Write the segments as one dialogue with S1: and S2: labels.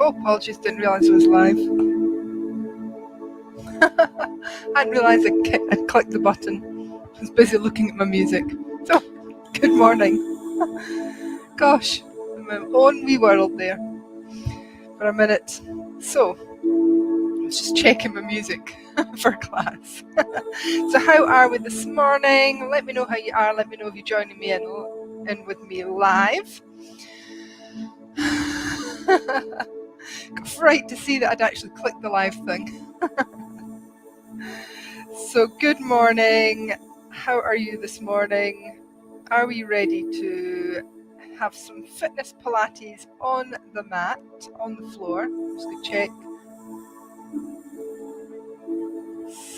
S1: Oh, apologies, didn't realise it was live. I didn't realise I clicked the button. I was busy looking at my music. So, good morning. Gosh, I'm in my own wee world there for a minute. So, I was just checking my music for class. So how are we this morning? Let me know how you are. Let me know if you're joining me in with me live. Got fright to see that I'd actually clicked the live thing. So good morning. How are you this morning? Are we ready to have some fitness Pilates on the mat, on the floor? I'm just going to check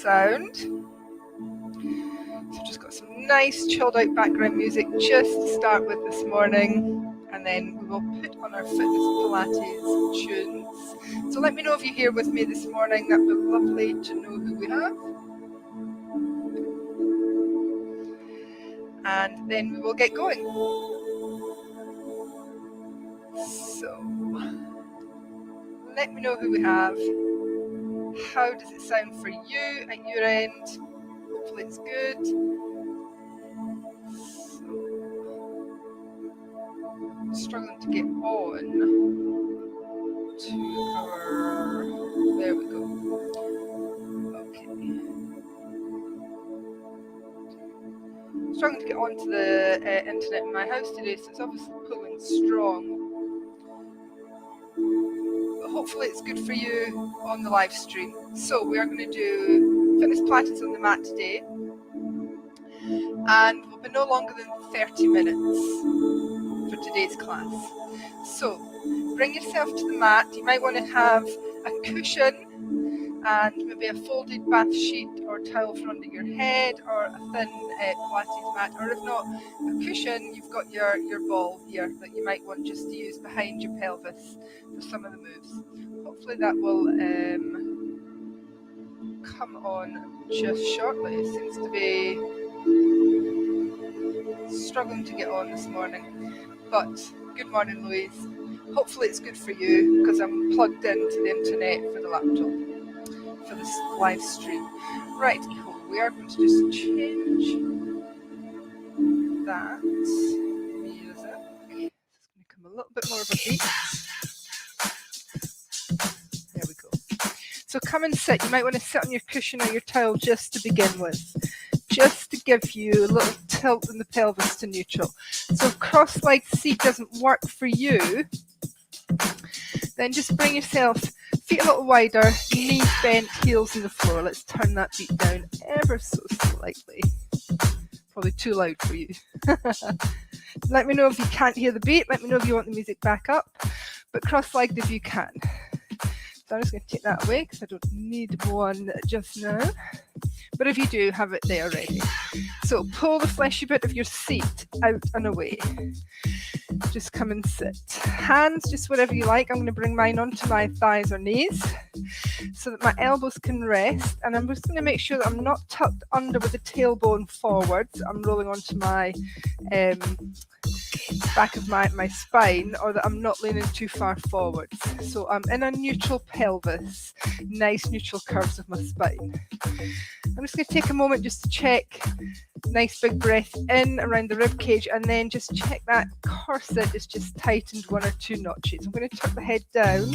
S1: sound. So I've just got some nice chilled out background music just to start with this morning, and then we will put on our fitness Pilates tunes. So let me know if you're here with me this morning. That would be lovely to know who we have. And then we will get going. So let me know who we have. How does it sound for you at your end? Hopefully it's good. So, struggling to get on to our, there we go. Okay. Struggling to get onto the internet in my house today, so it's obviously pulling strong. But hopefully it's good for you on the live stream. So we are going to do fitness Pilates on the mat today, and we'll be no longer than 30 minutes for today's class. So bring yourself to the mat. You might want to have a cushion and maybe a folded bath sheet or towel for under your head, or a thin Pilates mat, or if not a cushion, you've got your ball here that you might want just to use behind your pelvis for some of the moves. Hopefully that will come on just shortly. It seems to be struggling to get on this morning, but good morning, Louise. Hopefully it's good for you, because I'm plugged into the internet for the laptop for this live stream. Right, we are going to just change that music. It's going to come a little bit more of a beat. There we go. So come and sit. You might want to sit on your cushion or your towel just to begin with, just to give you a little tilt in the pelvis to neutral. So if cross-legged seat doesn't work for you, then just bring yourself feet a little wider, knees bent, heels on the floor. Let's turn that beat down ever so slightly. Probably too loud for you. Let me know if you can't hear the beat. Let me know if you want the music back up. But cross-legged if you can. So I'm just going to take that away because I don't need one just now. But if you do, have it there ready. So pull the fleshy bit of your seat out and away. Just come and sit. Hands, just whatever you like. I'm going to bring mine onto my thighs or knees so that my elbows can rest. And I'm just going to make sure that I'm not tucked under with the tailbone forwards. I'm rolling onto my back of my spine, or that I'm not leaning too far forwards. So I'm in a neutral pelvis, nice neutral curves of my spine. I'm just going to take a moment just to check. Nice big breath in around the rib cage, and then just check that corset is just tightened 1 or 2 notches. I'm going to tuck the head down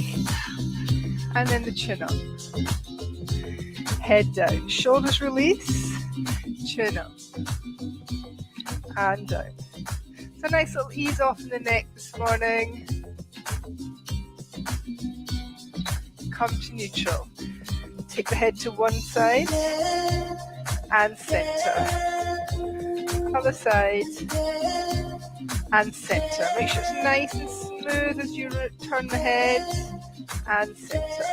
S1: and then the chin up. Head down, shoulders release, chin up and down. So a nice little ease off in the neck this morning. Come to neutral. Take the head to one side and center. Other side and center. Make sure it's nice and smooth as you turn the head and center.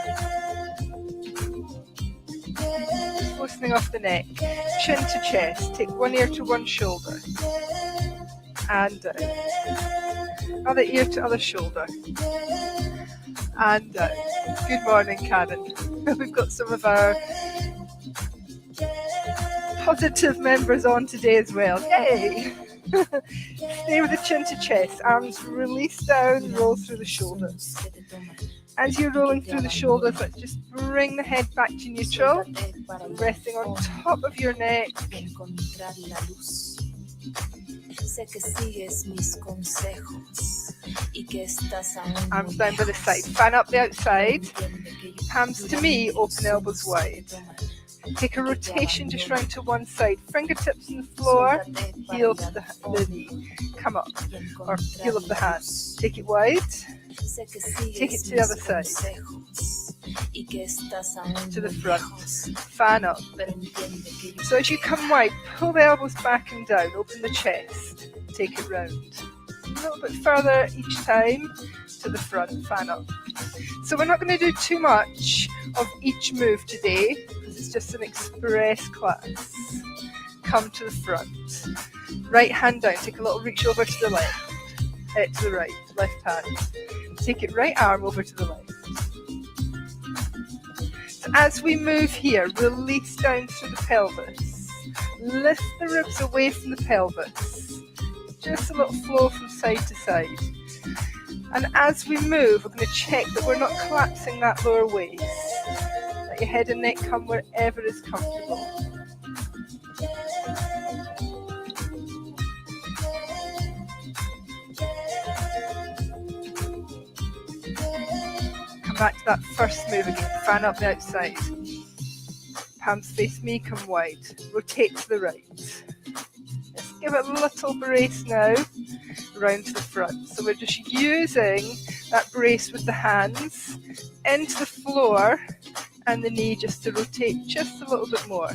S1: Just loosening off the neck. Chin to chest. Take one ear to one shoulder and down. Other ear to other shoulder and down. Good morning, Karen. We've got some of our positive members on today as well. Yay! Stay with the chin to chest. Arms release down, roll through the shoulders. As you're rolling through the shoulders, let's just bring the head back to neutral, resting on top of your neck. Arms down by the side. Fan up the outside. Hands to me, open elbows wide. Take a rotation just round to one side. Fingertips on the floor, heel to the knee. Come up, or heel of the hand. Take it wide. Take it to the other side. To the front. Fan up. So as you come wide, pull the elbows back and down. Open the chest. Take it round. A little bit further each time to the front. Fan up. So we're not going to do too much of each move today. This is just an Xpress class. Come to the front. Right hand down. Take a little reach over to the left. To the right. Left hand. Take it right arm over to the left. So as we move here, release down through the pelvis. Lift the ribs away from the pelvis. Just a little flow from side to side. And as we move, we're going to check that we're not collapsing that lower waist. Let your head and neck come wherever is comfortable. Come back to that first move again. Fan up the outside. Palms face me, come wide. Rotate to the right. Let's give it a little brace now. Round to the front. So we're just using that brace with the hands into the floor and the knee just to rotate just a little bit more.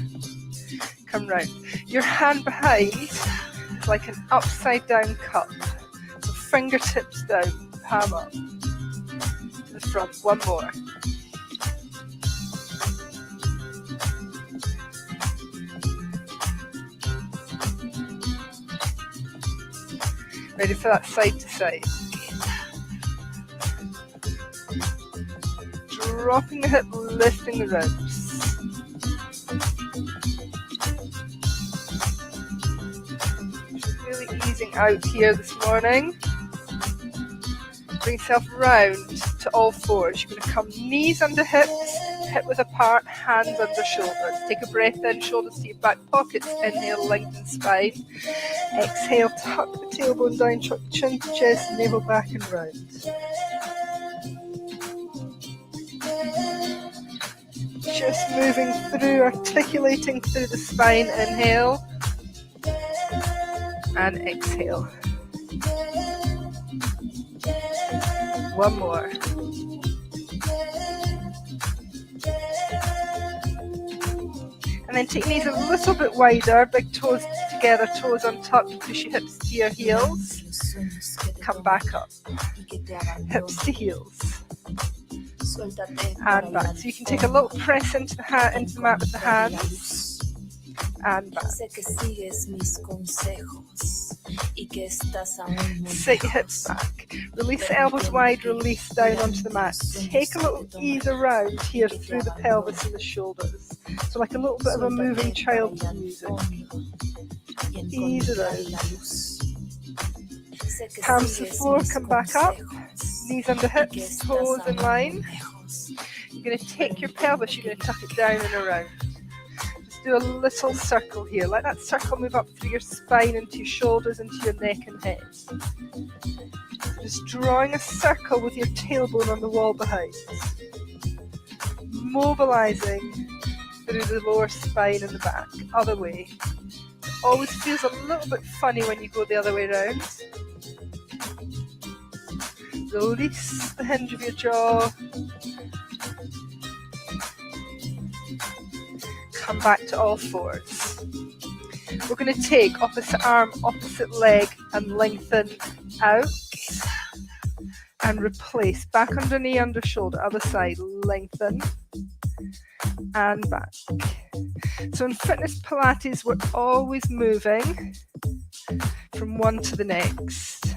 S1: Come round. Your hand behind is like an upside down cup. So fingertips down, palm up. To the front. One more. Ready for that side to side. Dropping the hip, lifting the ribs. Really easing out here this morning. Bring yourself round to all fours. You're going to come knees under hips, hip width apart, hands under shoulders. Take a breath in, shoulders to your back pockets. Inhale, lengthen spine. Exhale, tuck the tailbone down, chin to chest, navel back and round. Just moving through, articulating through the spine. Inhale and exhale. One more. And then take knees a little bit wider, big toes together, toes untucked, push your hips to your heels. Come back up. Hips to heels. And back. So you can take a little press into the mat with the hands. And back. Sit your hips back. Release the elbows wide, release down onto the mat. Take a little ease around here through the pelvis and the shoulders. So like a little bit of a moving child music. Ease around. Hands to the floor, come back up. Knees under hips, toes in line. You're going to take your pelvis, you're going to tuck it down and around. Just do a little circle here. Let that circle move up through your spine, into your shoulders, into your neck and head. Just drawing a circle with your tailbone on the wall behind. Mobilizing through the lower spine and the back. Other way. It always feels a little bit funny when you go the other way around. Release the hinge of your jaw. Come back to all fours. We're going to take opposite arm, opposite leg and lengthen out and replace. Back under knee, under shoulder, other side, lengthen and back. So in fitness Pilates, we're always moving from one to the next.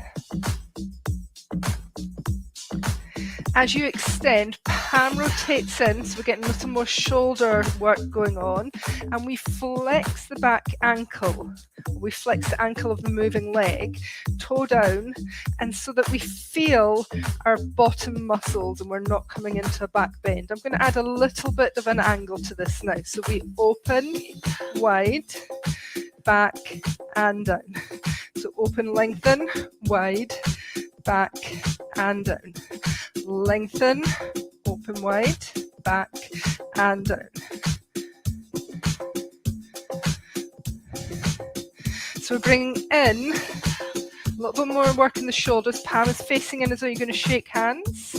S1: As you extend, palm rotates in, so we're getting a little more shoulder work going on, and we flex the back ankle. We flex the ankle of the moving leg, toe down, and so that we feel our bottom muscles and we're not coming into a back bend. I'm going to add a little bit of an angle to this now. So we open, wide, back, and down. So open, lengthen, wide, back, and down. Lengthen, open, wide, back, and down. So we're bringing in a little bit more work in the shoulders. Palm is facing in as though you're going to shake hands.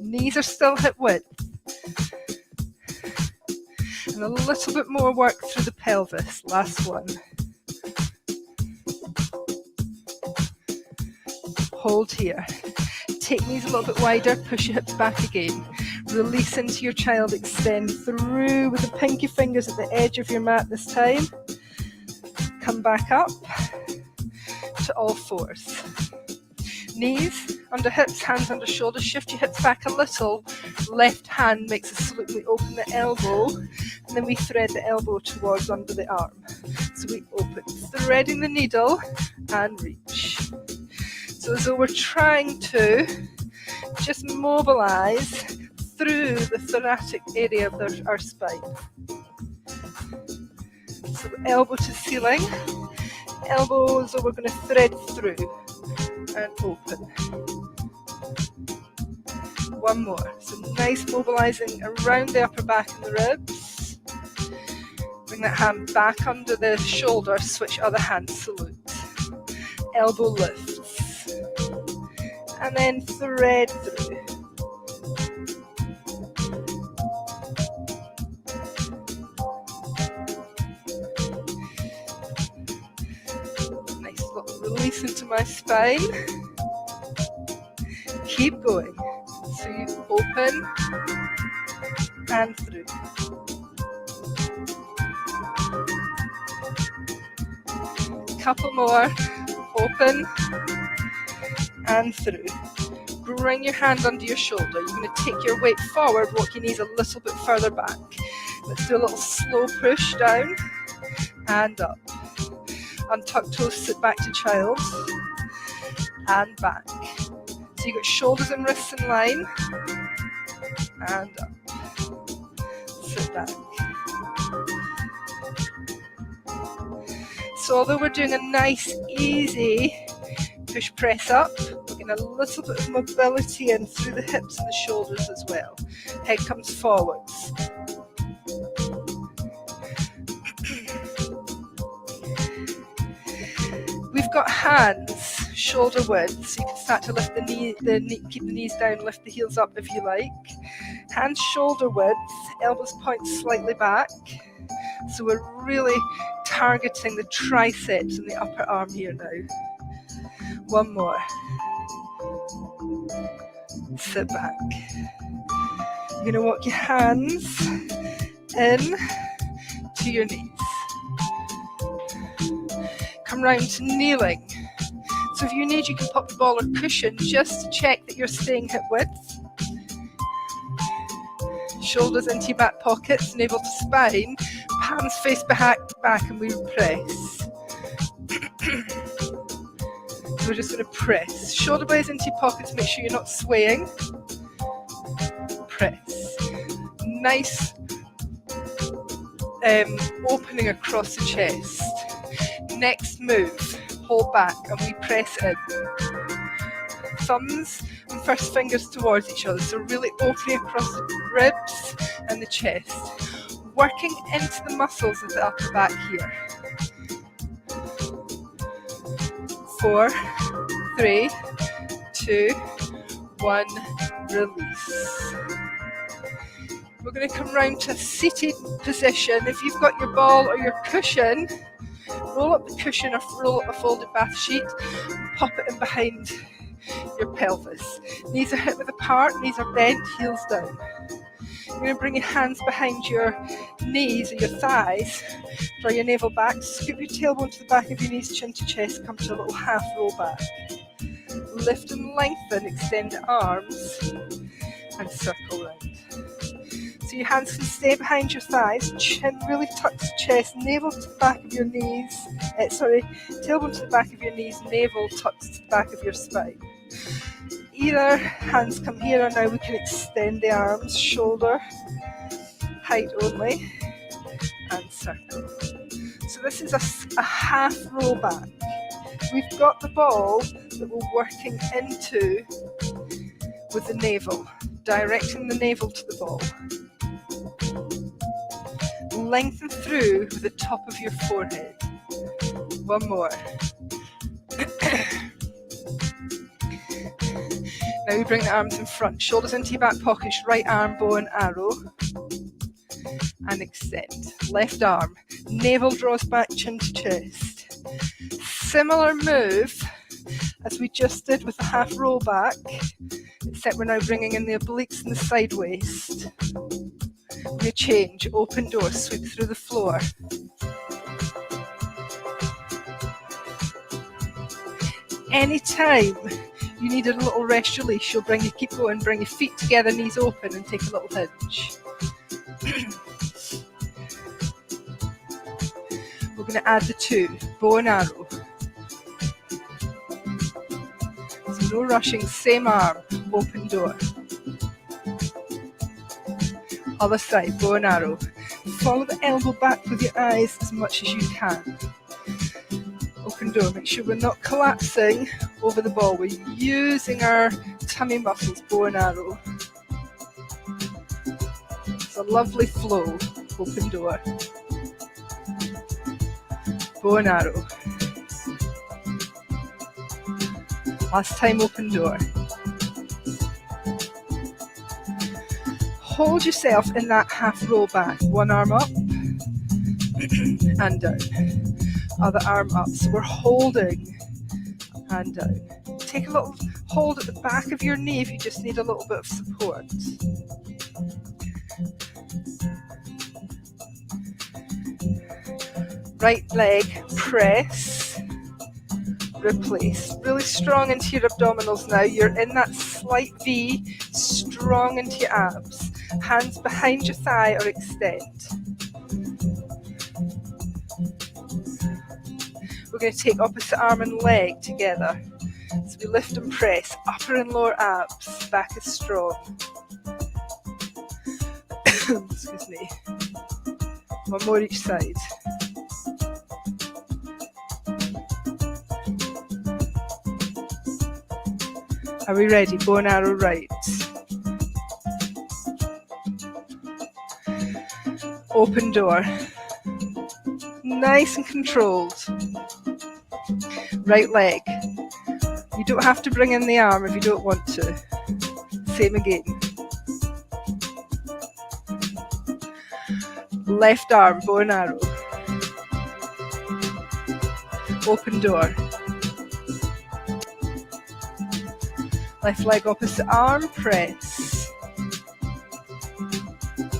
S1: Knees are still hip width. And a little bit more work through the pelvis. Last one. Hold here. Take knees a little bit wider, push your hips back again. Release into your child, extend through with the pinky fingers at the edge of your mat this time. Come back up to all fours. Knees under hips, hands under shoulders. Shift your hips back a little. Left hand makes us so that we open the elbow, and then we thread the elbow towards under the arm. So we open, threading the needle and reach. So as though we're trying to just mobilize through the thoracic area of our spine. So elbow to ceiling, elbows, so we're going to thread through and open. One more. So nice mobilizing around the upper back and the ribs. Bring that hand back under the shoulder, switch other hand, salute. Elbow lifts. And then thread through. Nice little release into my spine. Keep going. So you open and through. Couple more. Open and through. Bring your hand under your shoulder. You're going to take your weight forward, walk your knees a little bit further back. Let's do a little slow push down and up. Untuck toes, sit back to child and back. So you've got shoulders and wrists in line and up. Sit back. So although we're doing a nice, easy push press up, we're getting a little bit of mobility in through the hips and the shoulders as well. Head comes forwards. We've got hands shoulder width, so you can start to lift the knee, keep the knees down, lift the heels up if you like. Hands shoulder width, elbows point slightly back. So we're really targeting the triceps and the upper arm here now. One more. Sit back. You're going to walk your hands in to your knees. Come round to kneeling. So if you need, you can pop the ball or cushion just to check that you're staying hip width. Shoulders into your back pockets, navel to spine, palms face back, and we press. We're just going to press. Shoulder blades into your pockets, make sure you're not swaying. Press. Nice opening across the chest. Next move, hold back and we press in. Thumbs and first fingers towards each other, so really opening across the ribs and the chest. Working into the muscles of the upper back here. 4, 3, 2, 1, release. We're going to come round to a seated position. If you've got your ball or your cushion, roll up the cushion or roll up a folded bath sheet, pop it in behind your pelvis. Knees are hip width apart, knees are bent, heels down. You're going to bring your hands behind your knees or your thighs, draw your navel back, scoop your tailbone to the back of your knees, chin to chest, come to a little half roll back. Lift and lengthen, extend the arms and circle round. So your hands can stay behind your thighs, chin really tucks the chest, navel to the back of your knees, tailbone to the back of your knees, navel tucks to the back of your spine. Either hands come here, and now we can extend the arms, shoulder height only, and circle. So this is a half roll back. We've got the ball that we're working into with the navel, directing the navel to the ball. Lengthen through the top of your forehead. One more. Now we bring the arms in front, shoulders into your back pockets, right arm, bow and arrow, and extend. Left arm, navel draws back, chin to chest. Similar move as we just did with the half roll back, except we're now bringing in the obliques and the side waist. We change, open door, sweep through the floor. Anytime you need a little rest release, you'll keep going, bring your feet together, knees open, and take a little hinge. We're going to add the two, bow and arrow. So no rushing, same arm, open door. Other side, bow and arrow. Follow the elbow back with your eyes as much as you can. Open door, make sure we're not collapsing over the ball. We're using our tummy muscles, bow and arrow. It's a lovely flow, open door. Bow and arrow. Last time, open door. Hold yourself in that half roll back. One arm up and down. Other arm up. So we're holding and down. Take a little hold at the back of your knee if you just need a little bit of support. Right leg, press, replace. Really strong into your abdominals now. You're in that slight V, strong into your abs. Hands behind your thigh or extend. We're going to take opposite arm and leg together. So we lift and press, upper and lower abs, back is strong. Excuse me. One more each side. Are we ready? Bow and arrow right. Open door. Nice and controlled. Right leg. You don't have to bring in the arm if you don't want to. Same again. Left arm, bow and arrow. Open door. Left leg opposite arm, press.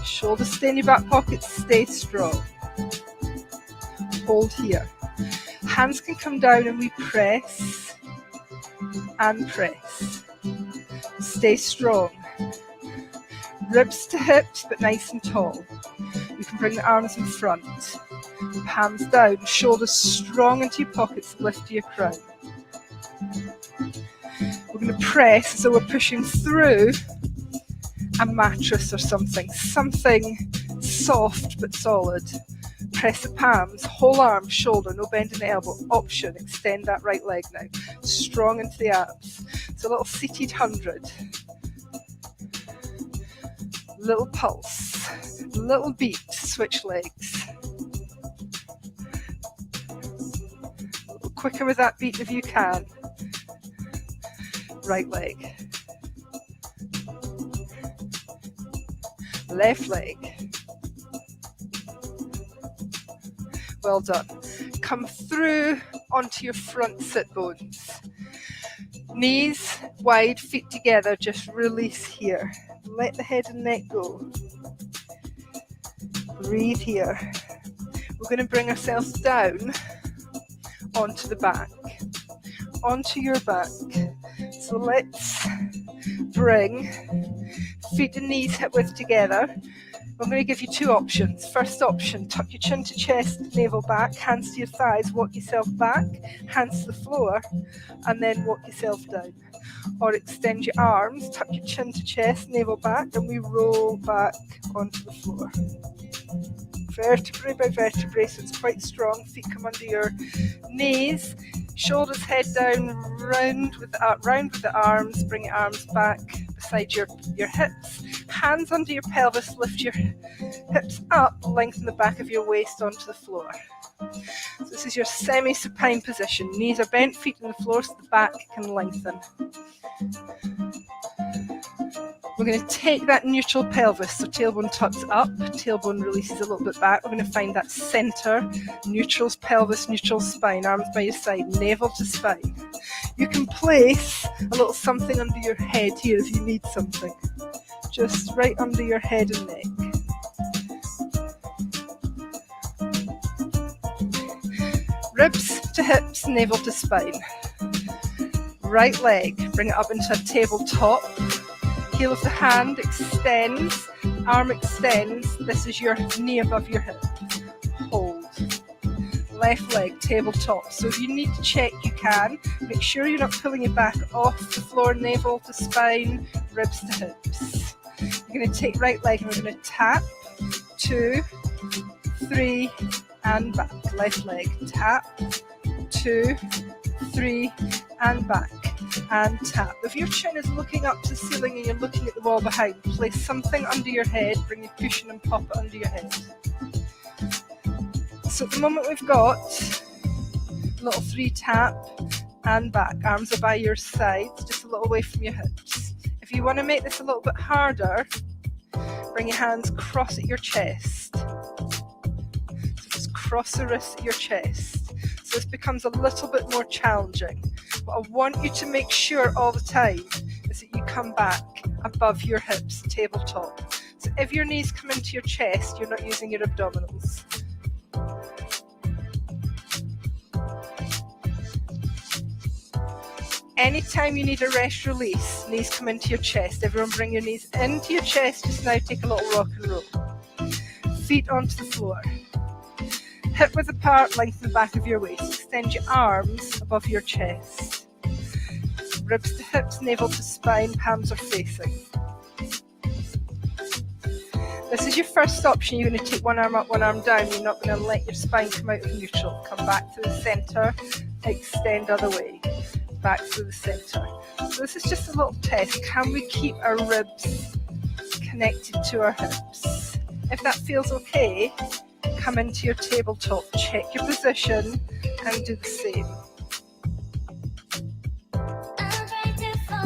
S1: Shoulders stay in your back pocket, stay strong. Hold here. Hands can come down and we press and press. Stay strong. Ribs to hips, but nice and tall. You can bring the arms in front. Palms down, shoulders strong into your pockets, lift to your crown. We're going to press, so we're pushing through a mattress or something soft but solid. Press the palms, whole arm, shoulder, no bend in the elbow. Option, extend that right leg now. Strong into the abs. It's a little seated 100. Little pulse, little beat, switch legs. A little quicker with that beat if you can. Right leg. Left leg. Well done. Come through onto your front sit bones. Knees wide, feet together, just release here. Let the head and neck go. Breathe here. We're going to bring ourselves down onto the back, onto your back. So let's bring feet and knees hip width together. I'm going to give you two options. First option, tuck your chin to chest, navel back, hands to your thighs, walk yourself back, hands to the floor, and then walk yourself down. Or extend your arms, tuck your chin to chest, navel back, and we roll back onto the floor. Vertebrae by vertebrae, so it's quite strong. Feet come under your knees, shoulders head down, round with the arms, bring your arms back beside your hips, hands under your pelvis, lift your hips up, lengthen the back of your waist onto the floor. So this is your semi-supine position. Knees are bent, feet on the floor so the back can lengthen. We're going to take that neutral pelvis, so tailbone tucks up, tailbone releases a little bit back. We're going to find that center, neutral pelvis, neutral spine, arms by your side, navel to spine. You can place a little something under your head here if you need something, just right under your head and neck. Ribs to hips, navel to spine. Right leg, bring it up into a tabletop. Heel of the hand extends, arm extends. This is your knee above your hip. Hold. Left leg, tabletop. So if you need to check, you can. Make sure you're not pulling your back off the floor, navel to spine, ribs to hips. You're going to take right leg and we're going to tap, 2, 3, and back. Left leg, tap, 2, 3, and back. And tap. If your chin is looking up to the ceiling and you're looking at the wall behind, place something under your head, bring your cushion and pop it under your head. So at the moment we've got a little 3 tap and back. Arms are by your sides, just a little away from your hips. If you want to make this a little bit harder, bring your hands cross at your chest. So just cross the wrist at your chest. So this becomes a little bit more challenging. What I want you to make sure all the time is that you come back above your hips, tabletop. So if your knees come into your chest, you're not using your abdominals. Anytime you need a rest release, knees come into your chest. Everyone bring your knees into your chest. Just now take a little rock and roll. Feet onto the floor. Hip width apart, lengthen the back of your waist. Extend your arms above your chest. Ribs to hips, navel to spine, palms are facing. This is your first option. You're going to take one arm up, one arm down. You're not going to let your spine come out of neutral. Come back to the center, extend other way. Back to the center. So this is just a little test. Can we keep our ribs connected to our hips? If that feels okay, come into your tabletop, check your position and do the same.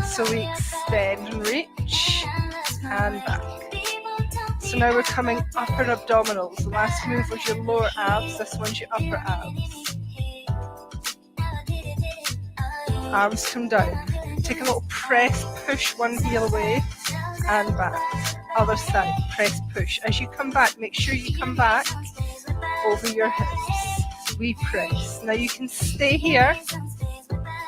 S1: So we extend and reach and back. So now we're coming upper abdominals. The last move was your lower abs, this one's your upper abs. Arms come down. Take a little press, push one heel away and back. Other side, press, push. As you come back, make sure you come back over your hips. We press. Now you can stay here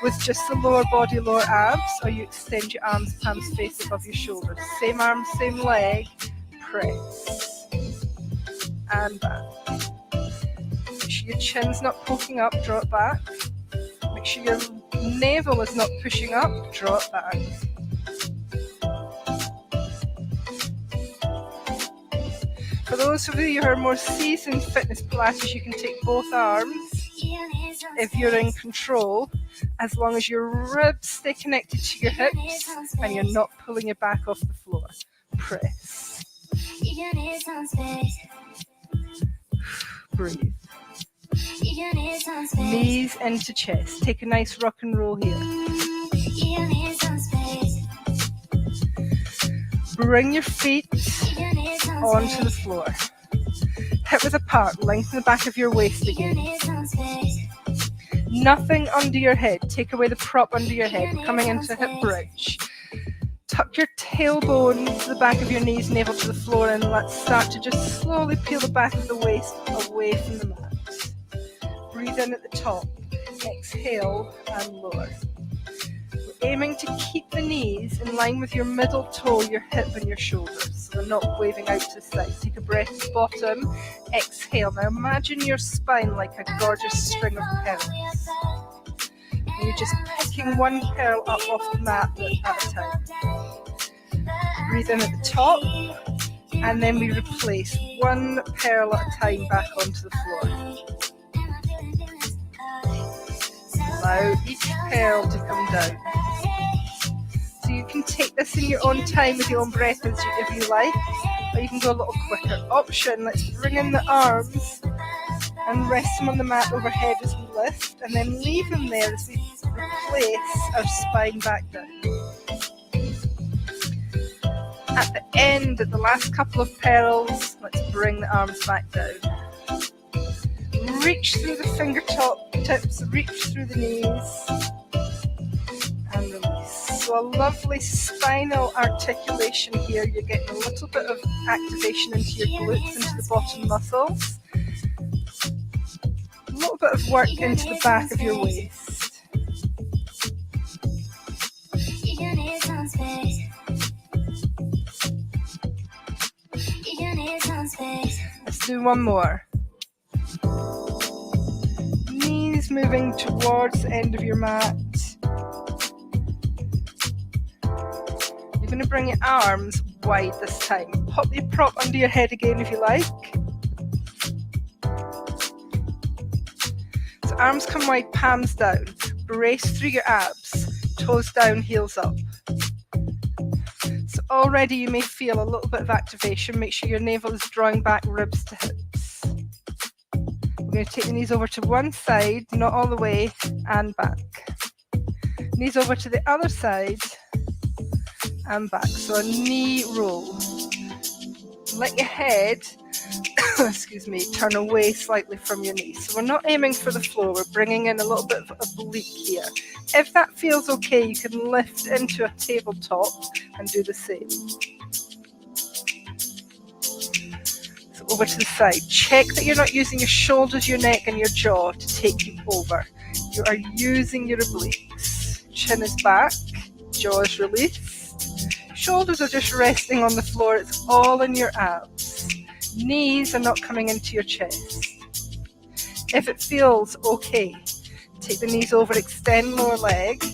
S1: with just the lower body, lower abs, or you extend your arms, palms face above your shoulders. Same arm, same leg, press. And back. Make sure your chin's not poking up, draw it back. Make sure your navel is not pushing up, draw it back. For those of you who are more seasoned fitness Pilates, you can take both arms if you're in control, as long as your ribs stay connected to your hips and you're not pulling your back off the floor. Press. Breathe. Knees into chest. Take a nice rock and roll here. Bring your feet onto the floor. Hip width apart. Lengthen the back of your waist again. Nothing under your head. Take away the prop under your head. Coming into hip bridge. Tuck your tailbone to the back of your knees, navel to the floor, and let's start to just slowly peel the back of the waist away from the mat. Breathe in at the top, exhale and lower. We're aiming to keep the knees in line with your middle toe, your hip and your shoulders. so they're not waving out to the side. Take a breath at the bottom, exhale. Now imagine your spine like a gorgeous string of pearls. And you're just picking one pearl up off the mat at a time. Breathe in at the top, and then we replace one pearl at a time back onto the floor. Allow each pearl to come down. So you can take this in your own time with your own breath if you like, or you can go a little quicker. Option, let's bring in the arms and rest them on the mat overhead as we lift, and then leave them there as we replace our spine back down. At the end, at the last couple of pearls, let's bring the arms back down. Reach through the fingertips, reach through the knees, and release. So a lovely spinal articulation here. You're getting a little bit of activation into your glutes, into the bottom muscles. A little bit of work into the back of your waist. Let's do one more. Knees moving towards the end of your mat. You're going to bring your arms wide this time. Pop your prop under your head again if you like. So arms come wide, palms down. Brace through your abs. Toes down, heels up. So already you may feel a little bit of activation. Make sure your navel is drawing back, ribs to hips. We're going to take the knees over to one side, not all the way, and back. Knees over to the other side and back. So a knee roll. Let your head, excuse me, turn away slightly from your knees. So we're not aiming for the floor, we're bringing in a little bit of oblique here. If that feels okay, you can lift into a tabletop and do the same. So over to the side. Check that you're not using your shoulders, your neck and your jaw to take you over. You are using your obliques. Chin is back, jaw is released. Shoulders are just resting on the floor, it's all in your abs. Knees are not coming into your chest. If it feels okay, take the knees over, extend lower leg,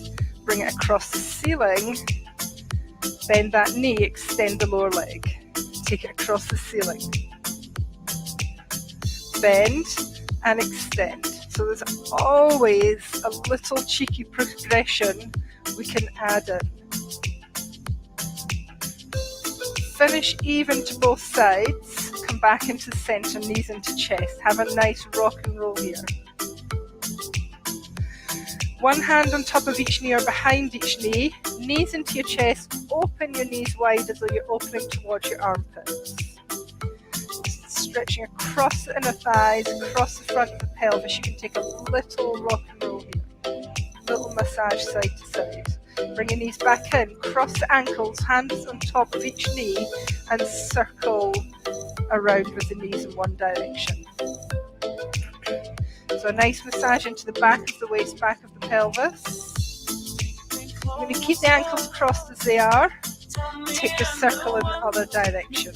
S1: bring it across the ceiling, bend that knee, extend the lower leg, take it across the ceiling, bend and extend. So there's always a little cheeky progression we can add in. Finish even to both sides, come back into the center, knees into chest. Have a nice rock and roll here. One hand on top of each knee or behind each knee, knees into your chest, open your knees wide as though you're opening towards your armpits. Stretching across the inner thighs, across the front of the pelvis. You can take a little rock and roll here. Little massage side to side. Bring your knees back in, cross the ankles, hands on top of each knee and circle around with the knees in one direction. So a nice massage into the back of the waist, back of the pelvis. I'm going to keep the ankles crossed as they are. Take the circle in the other direction.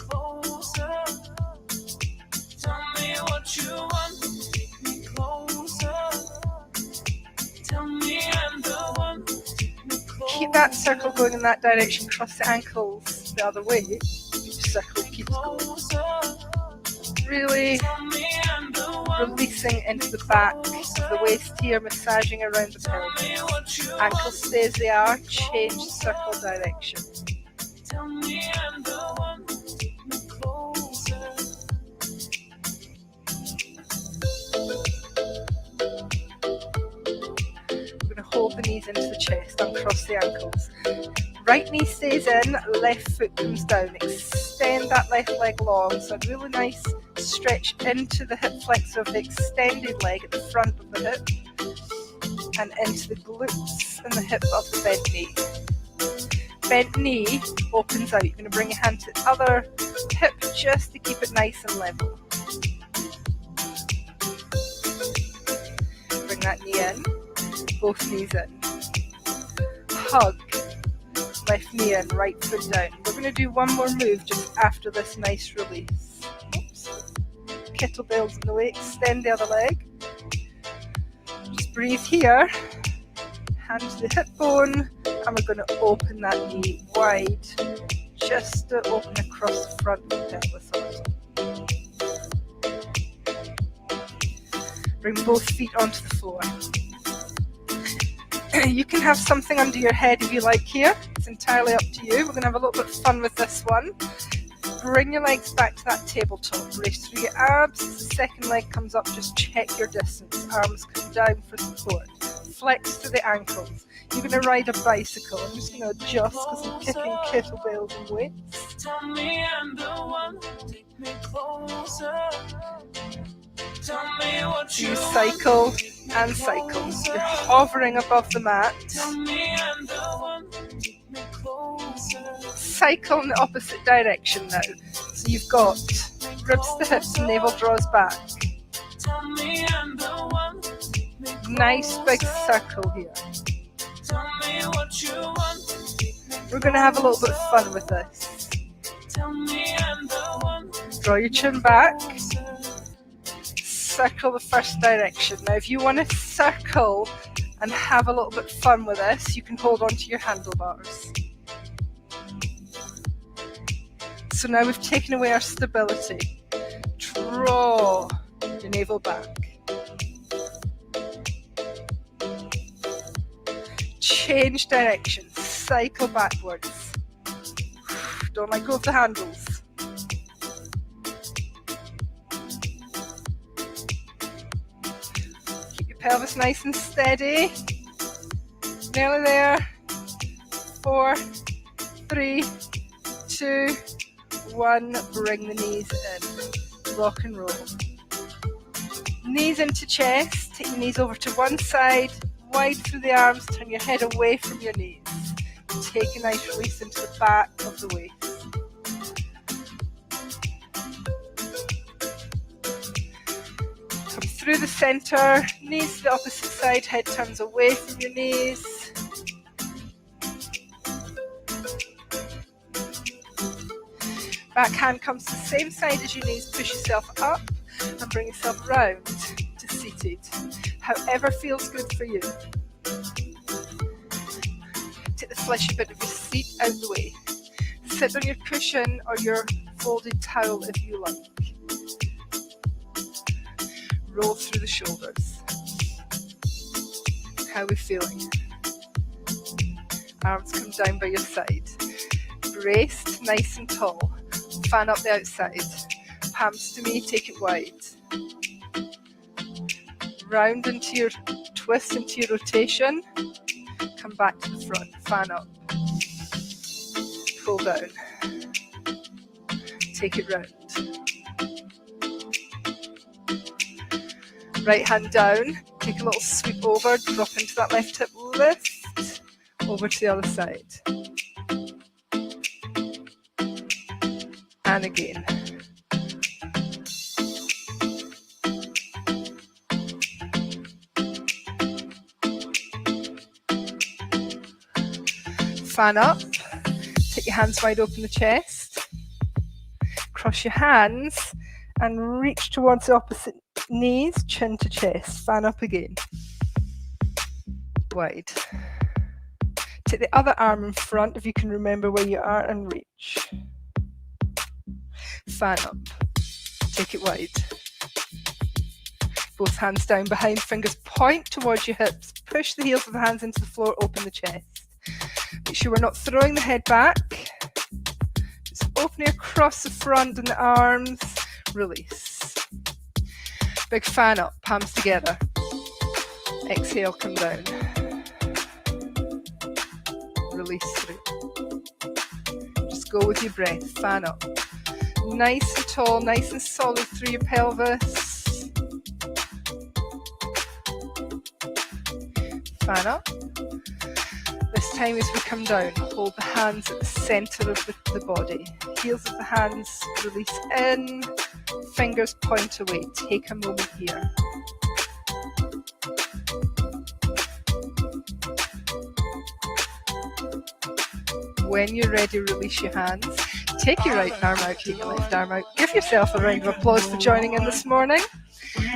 S1: Keep that circle going in that direction, cross the ankles the other way, the circle keeps going. Really releasing into the back of the waist here, massaging around the pelvis. Ankles stay as they are, change circle direction. Hold the knees into the chest, uncross the ankles. Right knee stays in, left foot comes down. Extend that left leg long, so a really nice stretch into the hip flexor of the extended leg at the front of the hip and into the glutes and the hip of the bent knee. Bent knee opens out. You're going to bring your hand to the other hip just to keep it nice and level. Bring that knee in. Both knees in. Hug. Left knee in, right foot down. We're going to do one more move just after this nice release. Oops. Kettlebell's in the way, extend the other leg. Just breathe here, hand to the hip bone, and we're going to open that knee wide, just to open across the front of the pelvis a little. Bring both feet onto the floor. You can have something under your head if you like here. It's entirely up to you. We're going to have a little bit of fun with this one. Bring your legs back to that tabletop. Brace through your abs. As the second leg comes up, just check your distance. Arms come down for support. Flex to the ankles. You're going to ride a bicycle. I'm just going to adjust because I'm kicking kettlebells and weights.
S2: Tell me I'm the one, take me closer. Tell me what
S1: So you cycle and cycle. You're hovering above the mat.
S2: Tell me I'm the one, take me closer.
S1: Cycle in the opposite direction now. So you've got ribs to hips and navel draws back.
S2: Tell me I'm the one, take me closer.
S1: Nice big circle here.
S2: Tell me what you want, take me
S1: We're going to have a little bit of fun with this.
S2: Tell me I'm the one,
S1: Draw your chin back.
S2: closer.
S1: Circle the first direction. Now if you want to circle and have a little bit of fun with this, you can hold on to your handlebars. So now we've taken away our stability. Draw your navel back. Change direction. Cycle backwards. Don't let go of the handles. Pelvis nice and steady. Nearly there. 4, 3, 2, 1. Bring the knees in. Rock and roll. Knees into chest. Take the knees over to one side. Wide through the arms. Turn your head away from your knees. Take a nice release into the back of the waist. Through the center, knees to the opposite side, head turns away from your knees. Back hand comes to the same side as your knees, push yourself up and bring yourself round to seated. However feels good for you. Take the fleshy bit of your seat out the way. Sit on your cushion or your folded towel if you like. Roll through the shoulders. How are we feeling? Arms come down by your side. Braced, nice and tall. Fan up the outside. Palms to me, take it wide. Round into your twist, into your rotation. Come back to the front. Fan up. Pull down. Take it round. Right hand down, take a little sweep over, drop into that left hip, lift, over to the other side. And again. Fan up, take your hands wide open the chest, cross your hands and reach towards the opposite knees, chin to chest. Fan up again. Wide. Take the other arm in front if you can remember where you are and reach. Fan up. Take it wide. Both hands down behind, fingers point towards your hips. Push the heels of the hands into the floor, open the chest. Make sure we're not throwing the head back. Just opening across the front and the arms. Release. Big fan up, palms together. Exhale, come down. Release through. Just go with your breath, fan up. Nice and tall, nice and solid through your pelvis. Fan up. This time as we come down, hold the hands at the center of the body. Heels of the hands release in. Fingers point away. Take a moment here. when you're ready, release your hands. Take your right arm out, take your left arm out. Give yourself a round of applause for joining in this morning.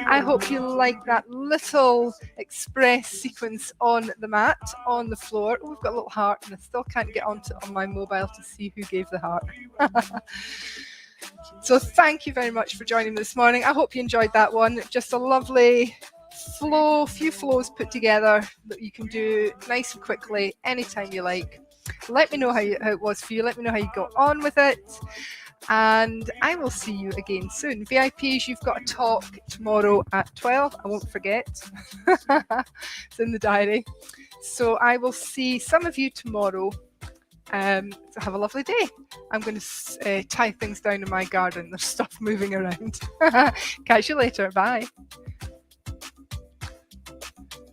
S1: I hope you like that little express sequence on the mat, on the floor. Oh, we've got a little heart, and I still can't get onto it on my mobile to see who gave the heart. So thank you very much for joining me this morning. I hope you enjoyed that one. Just a lovely flow, few flows put together that you can do nice and quickly anytime you like. Let me know how it was for you. Let me know how you got on with it. And I will see you again soon. VIPs, you've got a talk tomorrow at 12. I won't forget. It's in the diary. So I will see some of you tomorrow. So have a lovely day. I'm going to tie things down in my garden. There's stuff moving around. Catch you later. Bye.